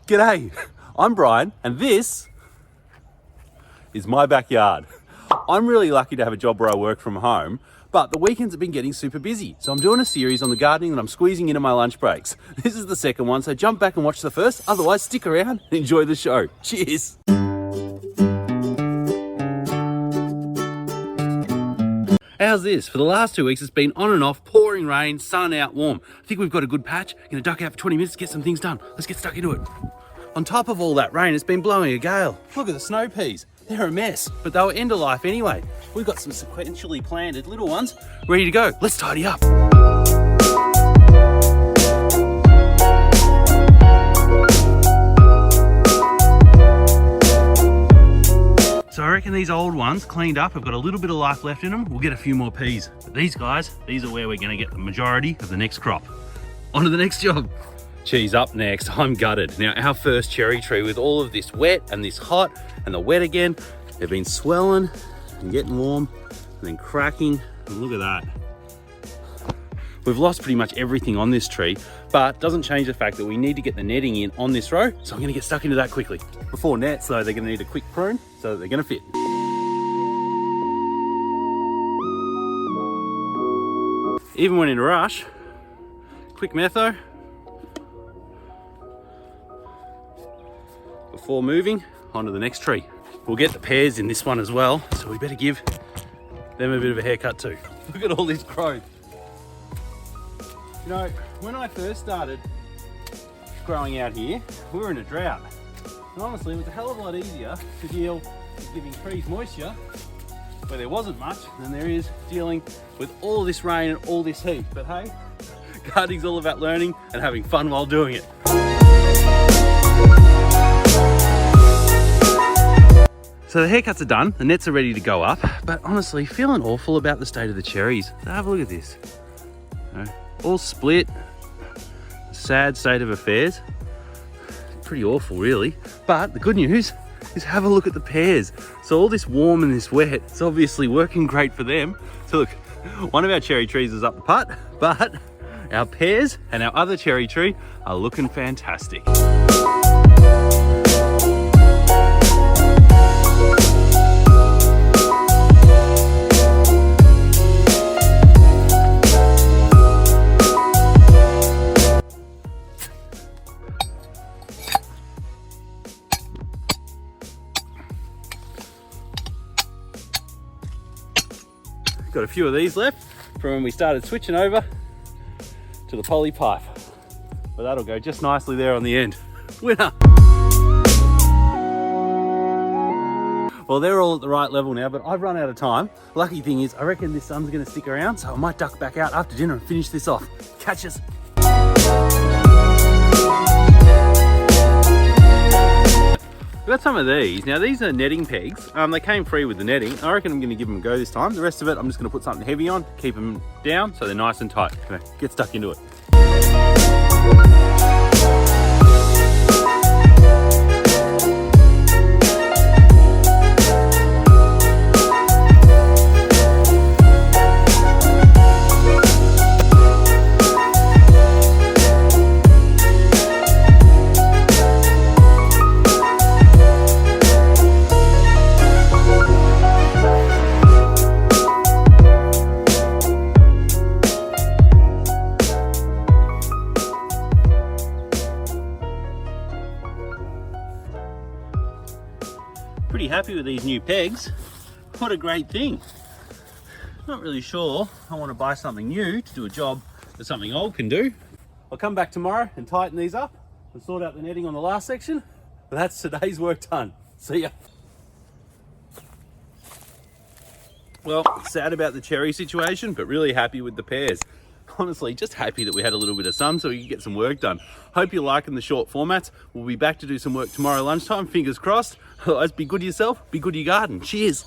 G'day, I'm Brian and this is my backyard. I'm really lucky to have a job where I work from home, but the weekends have been getting super busy. So I'm doing a series on the gardening that I'm squeezing into my lunch breaks. This is the second one, so jump back and watch the first. Otherwise, stick around and enjoy the show. Cheers. How's this? For the last 2 weeks, it's been on and off, pouring rain, sun out, warm. I think we've got a good patch. Gonna duck out for 20 minutes to get some things done. Let's get stuck into it. On top of all that rain, it's been blowing a gale. Look at the snow peas. They're a mess, but they were end of life anyway. We've got some sequentially planted little ones ready to go. Let's tidy up. So I reckon these old ones cleaned up have got a little bit of life left in them. We'll get a few more peas. But these guys, these are where we're gonna get the majority of the next crop. On to the next job. Cheese up next. I'm gutted. Now our first cherry tree with all of this wet and this hot and the wet again, they've been swelling and getting warm and then cracking. And look at that. We've lost pretty much everything on this tree, but doesn't change the fact that we need to get the netting in on this row. So I'm gonna get stuck into that quickly. Before nets though, they're gonna need a quick prune so that they're gonna fit. Even when in a rush, quick metho before moving on to the next tree. We'll get the pears in this one as well, so we better give them a bit of a haircut too. Look at all this growth. You know, when I first started growing out here, we were in a drought. And honestly, it was a hell of a lot easier to deal with giving trees moisture where there wasn't much than there is dealing with all this rain and all this heat. But hey, gardening's all about learning and having fun while doing it. So the haircuts are done, the nets are ready to go up, but honestly, feeling awful about the state of the cherries. So have a look at this. You know, all split, sad state of affairs. Pretty awful really, but the good news is have a look at the pears. So all this warm and this wet, it's obviously working great for them. So look, one of our cherry trees is up the putt, but our pears and our other cherry tree are looking fantastic. Got a few of these left from when we started switching over to the poly pipe. But that'll go just nicely there on the end. Winner! Well, they're all at the right level now, but I've run out of time. Lucky thing is, I reckon this sun's gonna stick around, so I might duck back out after dinner and finish this off. Catch us. We've got some of these. Now these are netting pegs. They came free with the netting. I reckon I'm gonna give them a go this time. The rest of it, I'm just gonna put something heavy on, keep them down so they're nice and tight. Okay, get stuck into it. Pretty happy with these new pegs. What a great thing. Not really sure I want to buy something new to do a job that something old can do. I'll come back tomorrow and tighten these up and sort out the netting on the last section. But that's today's work done. See ya. Well, sad about the cherry situation, but really happy with the pears. Honestly, just happy that we had a little bit of sun so we could get some work done. Hope you're liking the short formats. We'll be back to do some work tomorrow lunchtime, fingers crossed. Otherwise, be good to yourself, be good to your garden. Cheers.